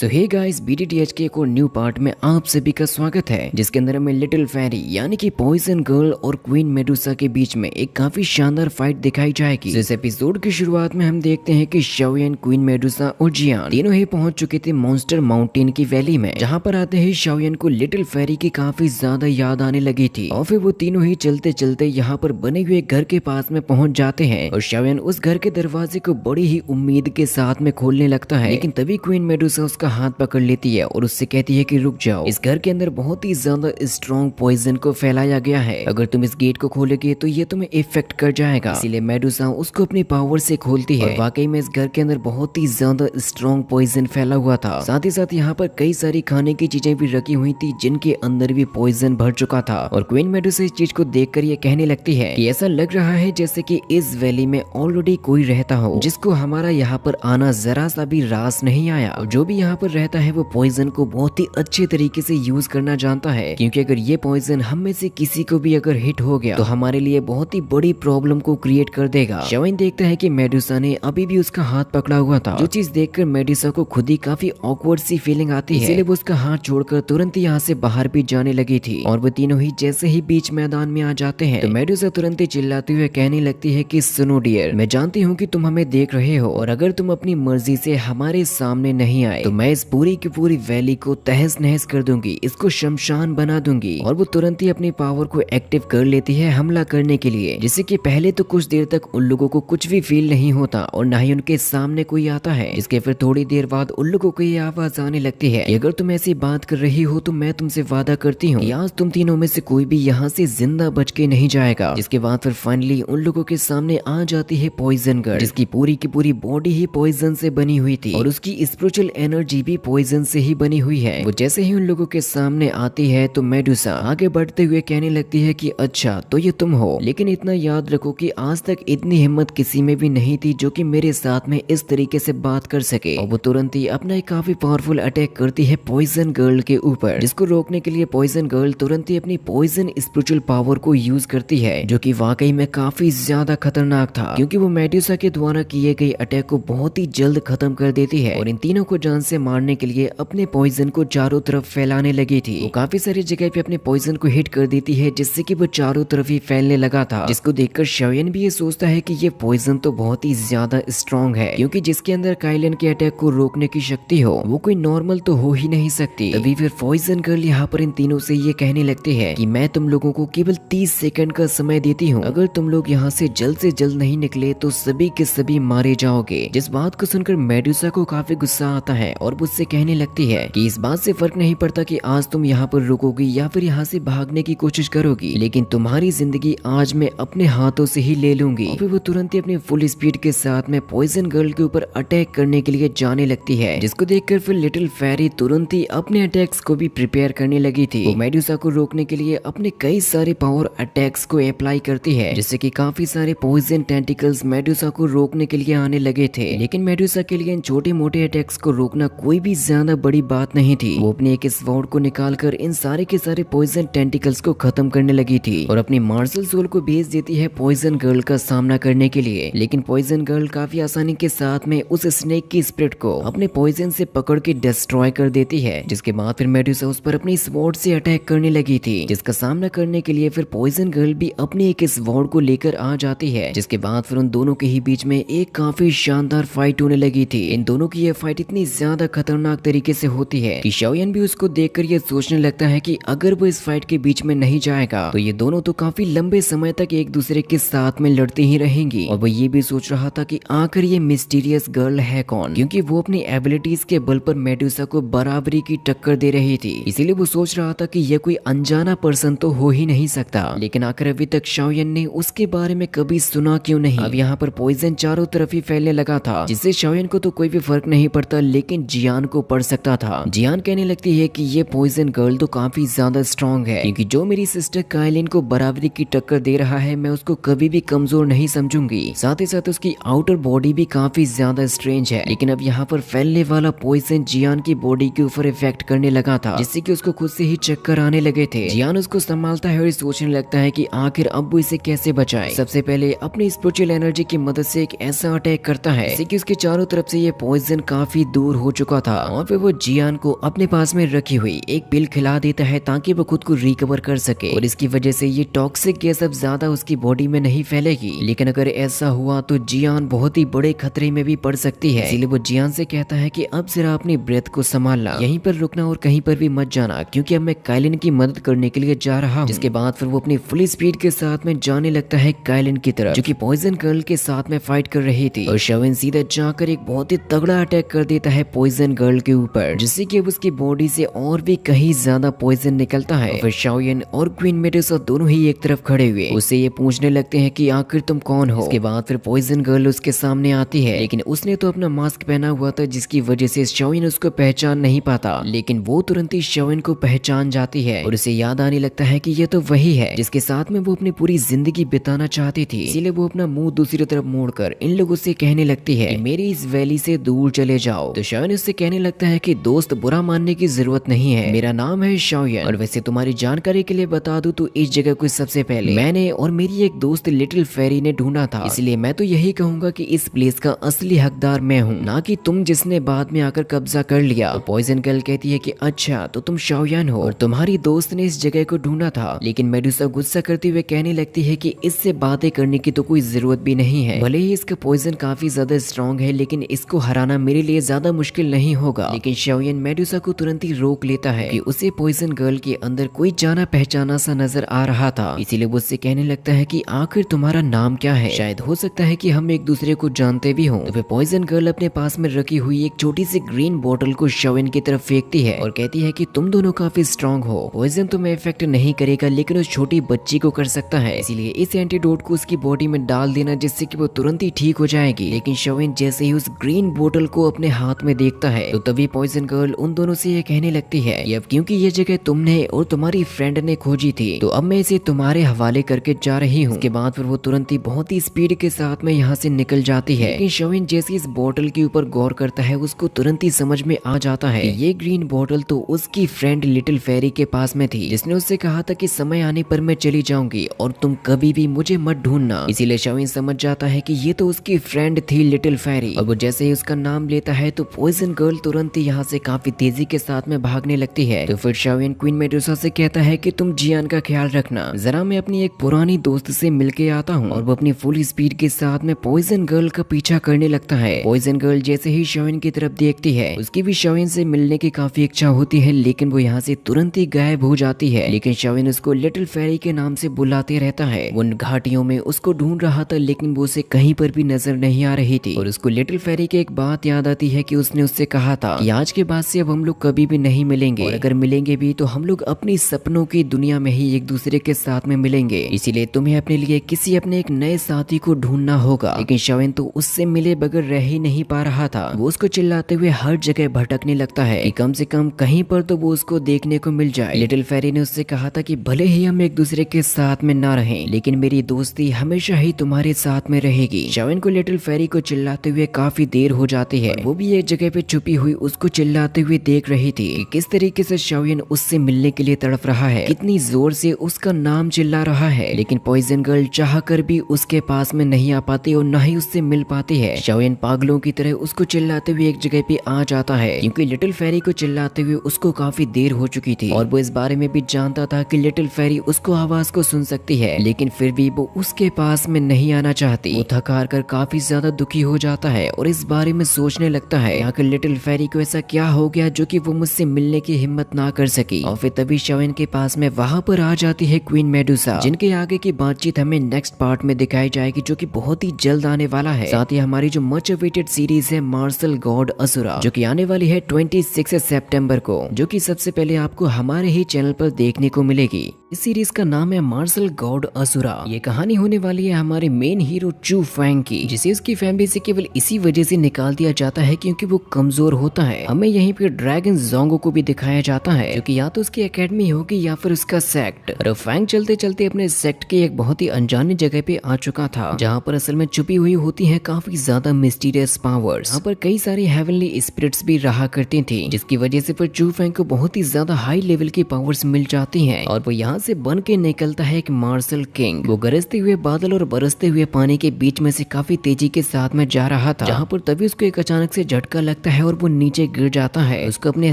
सो hey guys, BTTH के एक और न्यू पार्ट में आप सभी का स्वागत है, जिसके अंदर हमें लिटिल फेरी यानी कि पॉइजन गर्ल और क्वीन मेडुसा के बीच में एक काफी शानदार फाइट दिखाई जाएगी। इस एपिसोड की शुरुआत में हम देखते हैं कि शाओयन, क्वीन मेडुसा और जियान तीनों ही पहुंच चुके थे मॉन्स्टर माउंटेन की वैली में, जहां पर आते ही शाओयन को लिटिल फेरी की काफी ज्यादा याद आने लगी थी और फिर वो तीनों ही चलते चलते यहाँ पर बने हुए घर के पास में पहुंच जाते हैं और शाओयन उस घर के दरवाजे को बड़ी ही उम्मीद के साथ में खोलने लगता है, लेकिन तभी क्वीन मेडुसा उसका हाथ पकड़ लेती है और उससे कहती है कि रुक जाओ, इस घर के अंदर बहुत ही ज्यादा स्ट्रॉन्ग पॉइजन को फैलाया गया है, अगर तुम इस गेट को खोलोगे तो ये तुम्हें इफेक्ट कर जाएगा। इसीलिए मेडुसा उसको अपनी पावर से खोलती है और वाकई में इस घर के अंदर बहुत ही ज्यादा स्ट्रॉन्ग पॉइजन फैला हुआ था। साथ ही साथ यहाँ पर कई सारी खाने की चीजें भी रखी हुई थी जिनके अंदर भी पॉइजन भर चुका था और क्वीन मेडुसा इस चीज को देखकर ये कहने लगती है कि ऐसा लग रहा है जैसे कि इस वैली में ऑलरेडी कोई रहता हो जिसको हमारा यहाँ पर आना जरा सा भी रास नहीं आया, और जो भी यहाँ पर रहता है वो पॉइजन को बहुत ही अच्छे तरीके से यूज करना जानता है, क्योंकि अगर ये पॉइजन हम में से किसी को भी अगर हिट हो गया तो हमारे लिए बहुत ही बड़ी प्रॉब्लम को क्रिएट कर देगा। शाओयन देखता है कि मेडुसा ने अभी भी उसका हाथ पकड़ा हुआ था, जो चीज देखकर मेडुसा को खुद ही काफी ऑकवर्ड सी फीलिंग आती है, इसीलिए वो उसका हाथ छोड़कर तुरंत ही यहाँ से बाहर भी जाने लगी थी। और वो तीनों ही जैसे ही बीच मैदान में आ जाते हैं तो मेडुसा तुरंत ही चिल्लाते हुए कहने लगती है कि सुनो डियर, मैं जानती हूँ कि तुम हमें देख रहे हो और अगर तुम अपनी मर्जी से हमारे सामने नहीं आए तो मैं इस पूरी की पूरी वैली को तहस नहस कर दूंगी, इसको शमशान बना दूंगी। और वो तुरंत ही अपनी पावर को एक्टिव कर लेती है हमला करने के लिए, जिससे कि पहले तो कुछ देर तक उन लोगों को कुछ भी फील नहीं होता और ना ही उनके सामने कोई आता है। इसके फिर थोड़ी देर बाद उन लोगों को ये आवाज आने लगती है कि अगर तुम ऐसी बात कर रही हो तो मैं तुमसे वादा करती हूँ कि आज तुम तीनों में से कोई भी यहाँ से जिंदा बच के नहीं जाएगा। जिसके बाद फिर फाइनली उन लोगों के सामने आ जाती है पॉइजन गर्ल, जिसकी पूरी की पूरी बॉडी ही पॉइजन से बनी हुई थी और उसकी स्पिरिचुअल एनर्जी भी पॉइजन से ही बनी हुई है। वो जैसे ही उन लोगों के सामने आती है तो मेडुसा आगे बढ़ते हुए कहने लगती है कि अच्छा तो ये तुम हो, लेकिन इतना याद रखो कि आज तक इतनी हिम्मत किसी में भी नहीं थी जो कि मेरे साथ में इस तरीके से बात कर सके। और वो तुरंत ही अपना एक काफी पावरफुल अटैक करती है पॉइजन गर्ल के ऊपर, जिसको रोकने के लिए पॉइजन गर्ल तुरंत ही अपनी पॉइजन स्पिरिचुअल पावर को यूज करती है, जो कि वाकई में काफी ज्यादा खतरनाक था, क्योंकि वो मेडुसा के द्वारा किए गए अटैक को बहुत ही जल्द खत्म कर देती है और इन तीनों को जान से मारने के लिए अपने पॉइजन को चारों तरफ फैलाने लगी थी। वो काफी सारी जगह पे अपने पॉइजन को हिट कर देती है, जिससे कि वो चारों तरफ ही फैलने लगा था, जिसको देखकर शाओयन भी ये सोचता है कि ये पॉइजन तो बहुत ही ज्यादा स्ट्रॉन्ग है, क्योंकि जिसके अंदर काइलिन के अटैक को रोकने की शक्ति हो वो कोई नॉर्मल तो हो ही नहीं सकती। तभी फिर पॉइजन गर्ल यहाँ पर इन तीनों से ये कहने लगती है कि मैं तुम लोगों को केवल 30 सेकंड का समय देती हूँ, अगर तुम लोग यहाँ से जल्द नहीं निकले तो सभी के सभी मारे जाओगे। जिस बात को सुनकर मेडुसा को काफी गुस्सा आता है और मुझसे कहने लगती है कि इस बात से फर्क नहीं पड़ता कि आज तुम यहाँ पर रुकोगी या फिर यहाँ से भागने की कोशिश करोगी, लेकिन तुम्हारी जिंदगी आज मैं अपने हाथों से ही ले लूंगी। और फिर वो तुरंत ही अपनी फुल स्पीड के साथ में पॉइजन गर्ल के ऊपर अटैक करने के लिए जाने लगती है, जिसको देखकर फिर लिटिल फेरी तुरंत ही अपने अटैक्स को भी प्रिपेयर करने लगी थी। वो मेडुसा को रोकने के लिए अपने कई सारे पावर अटैक्स को अप्लाई करती है, जिससे कि काफी सारे पॉइजन टेंटिकल्स मेडुसा को रोकने के लिए आने लगे थे, लेकिन मेडुसा के लिए इन छोटे मोटे अटैक्स को रोकना कोई भी ज्यादा बड़ी बात नहीं थी। वो अपने एक स्वॉर्ड को निकालकर इन सारे के सारे पॉइजन टेंटिकल्स को खत्म करने लगी थी और अपनी मार्शल सोल को भेज देती है पॉइजन गर्ल का सामना करने के लिए, लेकिन पॉइजन गर्ल काफी आसानी के साथ में उस स्नेक की स्पिरिट को अपने पॉइजन से पकड़ के डिस्ट्रॉय कर देती है। जिसके बाद फिर मेडुसा उस पर अपनी स्वॉर्ड से अटैक करने लगी थी, जिसका सामना करने के लिए फिर पॉइजन गर्ल भी अपने एक स्वॉर्ड को लेकर आ जाती है। जिसके बाद फिर उन दोनों के ही बीच में एक काफी शानदार फाइट होने लगी थी। इन दोनों की ये फाइट इतनी ज्यादा खतरनाक तरीके से होती है कि शाओयन भी उसको देखकर ये सोचने लगता है कि अगर वो इस फाइट के बीच में नहीं जाएगा तो ये दोनों तो काफी लंबे समय तक एक दूसरे के साथ में लड़ती ही रहेंगी। और वो ये भी सोच रहा था कि आखिर ये मिस्टीरियस गर्ल है कौन, क्योंकि वो अपनी एबिलिटीज के बल पर मेडुसा को बराबरी की टक्कर दे रही थी, इसीलिए वो सोच रहा था कि ये कोई अनजाना पर्सन तो हो ही नहीं सकता। लेकिन आखिर अभी तक शाओयन ने उसके बारे में कभी सुना क्यों नहीं। अब यहाँ पर पॉइजन चारों तरफ ही फैलने लगा था, जिससे शाओयन को तो कोई भी फर्क नहीं पड़ता, लेकिन जियान को पड़ सकता था। जियान कहने लगती है कि ये पॉइजन गर्ल तो काफी ज्यादा स्ट्रॉन्ग है, क्योंकि जो मेरी सिस्टर काइलिन को बराबरी की टक्कर दे रहा है मैं उसको कभी भी कमजोर नहीं समझूंगी। साथ ही साथ उसकी आउटर बॉडी भी काफी ज्यादा स्ट्रेंज है, लेकिन अब यहाँ पर फैलने वाला पॉइजन जियान की बॉडी के ऊपर इफेक्ट करने लगा था, जिससे कि उसको खुद से ही चक्कर आने लगे थे। जियान उसको संभालता है और सोचने लगता है कि आखिर अब वो इसे कैसे बचाए। सबसे पहले अपनी स्पिरिचुअल एनर्जी की मदद से एक ऐसा अटैक करता है जिससे कि उसके चारों तरफ से ये पॉइजन काफी दूर हो चुका चुका था। और फिर वो जियान को अपने पास में रखी हुई एक पिल खिला देता है ताकि वो खुद को रिकवर कर सके और इसकी वजह से ये टॉक्सिक गैस अब ज्यादा उसकी बॉडी में नहीं फैलेगी। लेकिन अगर ऐसा हुआ तो जियान बहुत ही बड़े खतरे में भी पड़ सकती है। इसीलिए वो जियान से कहता है कि अब जरा अपनी ब्रेथ को संभालना, यहीं पर रुकना और कहीं पर भी मत जाना, क्योंकि अब मैं काइलिन की मदद करने के लिए जा रहा हूँ। जिसके बाद फिर वो अपनी फुल स्पीड के साथ में जाने लगता है काइलिन की तरफ, जो कि पॉइजन गर्ल के साथ में फाइट कर रही थी। और शविन सीधा जाकर एक बहुत ही तगड़ा अटैक कर देता है पॉइजन गर्ल के ऊपर, जिससे कि उसकी बॉडी से और भी कहीं ज्यादा पॉइजन निकलता है। फिर शाओयन और क्वीन मेडुसा दोनों ही एक तरफ खड़े हुए उससे ये पूछने लगते हैं कि आखिर तुम कौन हो। इसके बाद फिर पॉइजन गर्ल उसके सामने आती है, लेकिन उसने तो अपना मास्क पहना हुआ था, जिसकी वजह से शाओयन उसको पहचान नहीं पाता। लेकिन वो तुरंत ही शाओयन को पहचान जाती है और उसे याद आने लगता है कि ये तो वही है जिसके साथ में वो अपनी पूरी जिंदगी बिताना चाहती थी। इसीलिए वो अपना मुंह दूसरी तरफ मोड़कर इन लोगों से कहने लगती है कि मेरी इस वैली से दूर चले जाओ। तो शाओयन उससे कहने लगता है कि दोस्त, बुरा मानने की जरूरत नहीं है, मेरा नाम है शाओयन, और वैसे तुम्हारी जानकारी के लिए बता दूं तो इस जगह को सबसे पहले मैंने और मेरी एक दोस्त लिटिल फेरी ने ढूंढा था। इसलिए मैं तो यही कहूंगा कि इस प्लेस का असली हकदार मैं हूँ, ना कि तुम जिसने बाद में आकर कब्जा कर लिया। तो पॉइजन गर्ल कहती है कि अच्छा तो तुम शाओयन हो और तुम्हारी दोस्त ने इस जगह को ढूंढा था। लेकिन मेडुसा गुस्सा करते हुए कहने लगती है कि इससे बातें करने की तो कोई जरूरत भी नहीं है, भले ही इसका पॉइजन काफी ज्यादा स्ट्रॉन्ग है, लेकिन इसको हराना मेरे लिए ज्यादा मुश्किल नहीं होगा। लेकिन शाओयन मेडुसा को तुरंत ही रोक लेता है कि उसे पॉइजन गर्ल के अंदर कोई जाना पहचाना सा नजर आ रहा था। इसीलिए वो उससे कहने लगता है कि आखिर तुम्हारा नाम क्या है, शायद हो सकता है कि हम एक दूसरे को जानते भी हों। तो फिर पॉइजन गर्ल अपने पास में रखी हुई एक छोटी सी ग्रीन बोतल को शाओयन की तरफ फेंकती है और कहती है कि तुम दोनों काफी स्ट्रॉन्ग हो, पॉइजन तुम्हें इफेक्ट नहीं करेगा लेकिन उस छोटी बच्ची को कर सकता है, इसीलिए इस एंटीडोट को उसकी बॉडी में डाल देना जिससे कि वो तुरंत ही ठीक हो जाएगी। लेकिन शाओयन जैसे ही उस ग्रीन बोतल को अपने हाथ में देखता है तो तभी पॉइजन गर्ल उन दोनों से ये कहने लगती है कि अब क्योंकि ये जगह तुमने और तुम्हारी फ्रेंड ने खोजी थी तो अब मैं इसे तुम्हारे हवाले करके जा रही हूँ। उसके बाद फिर वो तुरंत ही बहुत ही स्पीड के साथ में यहाँ से निकल जाती है। लेकिन शाओयन जैसे इस बोतल के ऊपर गौर करता है उसको तुरंत ही समझ में आ जाता है कि ये ग्रीन बोतल तो उसकी फ्रेंड लिटिल फेरी के पास में थी, जिसने उससे कहा था कि समय आने पर मैं चली जाऊंगी और तुम कभी भी मुझे मत ढूंढना। इसीलिए शाओयन समझ जाता है कि ये तो उसकी फ्रेंड थी लिटिल फेरी, और वो जैसे ही उसका नाम लेता है तो पॉइजन गर्ल तुरंत ही यहाँ से काफी तेजी के साथ में भागने लगती है। तो फिर शाओयन क्वीन मेडुसा से कहता है कि तुम जियान का ख्याल रखना, जरा मैं अपनी एक पुरानी दोस्त से मिल के आता हूँ। और वो अपनी फुल स्पीड के साथ में पॉइजन गर्ल का पीछा करने लगता है। पॉइजन गर्ल जैसे ही शाओयन की तरफ देखती है उसकी भी शाओयन से मिलने की काफी इच्छा होती है, लेकिन वो यहाँ से तुरंत ही गायब हो जाती है। लेकिन शाओयन उसको लिटिल फेरी के नाम से बुलाते रहता है। वो घाटियों में उसको ढूंढ रहा था लेकिन वो उसे कहीं पर भी नजर नहीं आ रही थी। और उसको लिटिल फेरी की एक बात याद आती है कि उसने उससे कहा था कि आज के बाद से अब हम लोग कभी भी नहीं मिलेंगे, और अगर मिलेंगे भी तो हम लोग अपनी सपनों की दुनिया में ही एक दूसरे के साथ में मिलेंगे, इसीलिए तुम्हें अपने लिए किसी अपने एक नए साथी को ढूंढना होगा। लेकिन शाओयन तो उससे मिले बगैर रह ही नहीं पा रहा था। वो उसको चिल्लाते हुए हर जगह भटकने लगता है कि कम से कम कहीं पर तो वो उसको देखने को मिल जाए। लिटिल फेरी ने उससे कहा था कि भले ही हम एक दूसरे के साथ में ना रहें, लेकिन मेरी दोस्ती हमेशा ही तुम्हारे साथ में रहेगी। शाओयन को लिटिल फेरी को चिल्लाते हुए काफी देर हो जाती है। वो भी एक जगह पे छुपी हुई उसको चिल्लाते हुए देख रही थी कि किस तरीके से शाओयन उससे मिलने के लिए तड़प रहा है, कितनी जोर से उसका नाम चिल्ला रहा है। लेकिन पॉइजन गर्ल चाहकर भी उसके पास में नहीं आ पाती और न ही उससे मिल पाती है। शाओयन पागलों की तरह उसको चिल्लाते हुए एक जगह पे आ जाता है, क्योंकि लिटिल फेरी को चिल्लाते हुए उसको काफी देर हो चुकी थी और वो इस बारे में भी जानता था कि लिटिल फेरी उसको आवाज को सुन सकती है, लेकिन फिर भी वो उसके पास में नहीं आना चाहती। वो थक हार कर काफी ज्यादा दुखी हो जाता है और इस बारे में सोचने लगता है आखिर लिटिल फेरी को ऐसा क्या हो गया जो कि वो मुझसे मिलने की हिम्मत ना कर सकी। और फिर तभी शाओयन के पास में वहां पर आ जाती है क्वीन मेडुसा, जिनके आगे की बातचीत हमें नेक्स्ट पार्ट में दिखाई जाएगी, जो कि बहुत ही जल्द आने वाला है। साथ ही हमारी जो मच अवेटेड सीरीज है मार्शल गॉड असुरा, जो कि आने वाली है 26 सितंबर को, जो कि सबसे पहले आपको हमारे ही चैनल पर देखने को मिलेगी। इस सीरीज का नाम है मार्शल गॉड असुरा। ये कहानी होने वाली है हमारे मेन हीरो चू फैंग की, जिसे उसकी फैमिली से केवल इसी वजह से निकाल दिया जाता है क्योंकि वो कमजोर होता है। हमें यहीं पे ड्रैगन जोंगो को भी दिखाया जाता है, जो कि या तो उसकी एकेडमी होगी या फिर उसका सेक्ट। और फैंग चलते चलते अपने सेक्ट के एक बहुत ही अनजाने जगह पे आ चुका था, जहाँ पर असल में छुपी हुई होती है काफी ज्यादा मिस्टीरियस पावर्स। यहाँ पर कई सारी हेवनली स्पिरिट्स भी रहा करती थी, जिसकी वजह से फिर चू फैंग को बहुत ही ज्यादा हाई लेवल की पावर्स मिल जाती है और वो यहाँ से बन के निकलता है एक मार्शल किंग। वो गरजते हुए बादल और बरसते हुए पानी के बीच में से काफी तेजी के साथ में जा रहा था, जहाँ पर तभी उसको एक अचानक से झटका लगता है और वो नीचे गिर जाता है। उसको अपने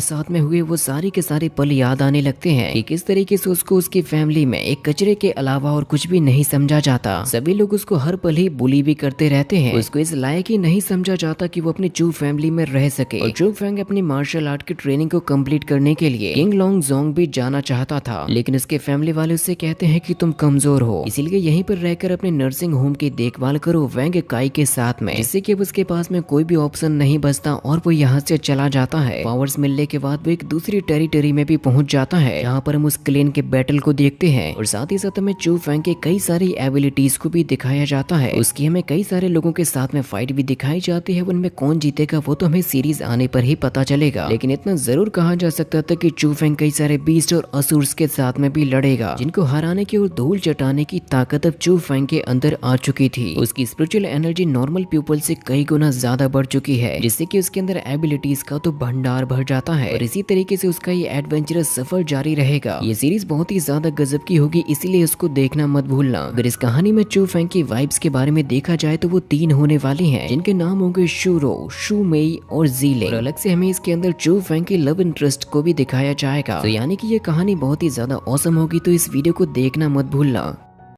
साथ में हुए वो सारी के सारे पल याद आने लगते हैं कि किस तरीके से उसको उसकी फैमिली में एक कचरे के अलावा और कुछ भी नहीं समझा जाता। सभी लोग उसको हर पल ही बुली भी करते रहते हैं। उसको इस लायक ही नहीं समझा जाता कि वो अपनी चू फैमिली में रह सके। और चू फैंग अपनी मार्शल आर्ट की ट्रेनिंग को कंप्लीट करने के लिए किंग लॉन्ग जोंग भी जाना चाहता था, लेकिन उसके फैमिली वाले उससे कहते हैं कि तुम कमजोर हो, इसीलिए यहीं पर रहकर अपने नर्सिंग होम की देखभाल करो वैंग काई के साथ में, जिससे कि अब उसके पास में कोई भी ऑप्शन नहीं बचता और वो यहाँ से चला जाता है। पावर्स मिलने के बाद वो एक दूसरी टेरिटरी में भी पहुंच जाता है, जहाँ पर हम उस क्लेन के बैटल को देखते हैं और साथ ही साथ हमें चू फैंग के कई सारी एबिलिटीज को भी दिखाया जाता है। उसकी हमें कई सारे लोगों के साथ में फाइट भी दिखाई जाती है। उनमें कौन जीतेगा वो तो हमें सीरीज आने पर ही पता चलेगा, लेकिन इतना जरूर कहा जा सकता था कि चू फैंग कई सारे बीस्ट और असुर्स के साथ में भी लड़ेगा, जिनको हराने की और धूल चटाने की ताकत अब चू फैंग के अंदर आ चुकी थी। उसकी स्पिरिचुअल एनर्जी नॉर्मल पीपल से कई गुना ज्यादा बढ़ चुकी है, जिससे कि उसके अंदर एबिलिटीज का तो भंडार भर जाता है और इसी तरीके से उसका ये एडवेंचरस सफर जारी रहेगा। ये सीरीज बहुत ही ज्यादा गजब की होगी, इसीलिए इसको देखना मत भूलना। अगर इस कहानी में चू फैंग की वाइब्स के बारे में देखा जाए तो वो 3 होने वाली हैं, जिनके नाम होंगे शूरो, शू मेई और जीले। और अलग से हमें इसके अंदर चू फैंग की लव इंटरेस्ट को भी दिखाया जाएगा। तो यानी कि ये कहानी बहुत ही ज्यादा औसम होगी, तो इस वीडियो को देखना मत भूलना।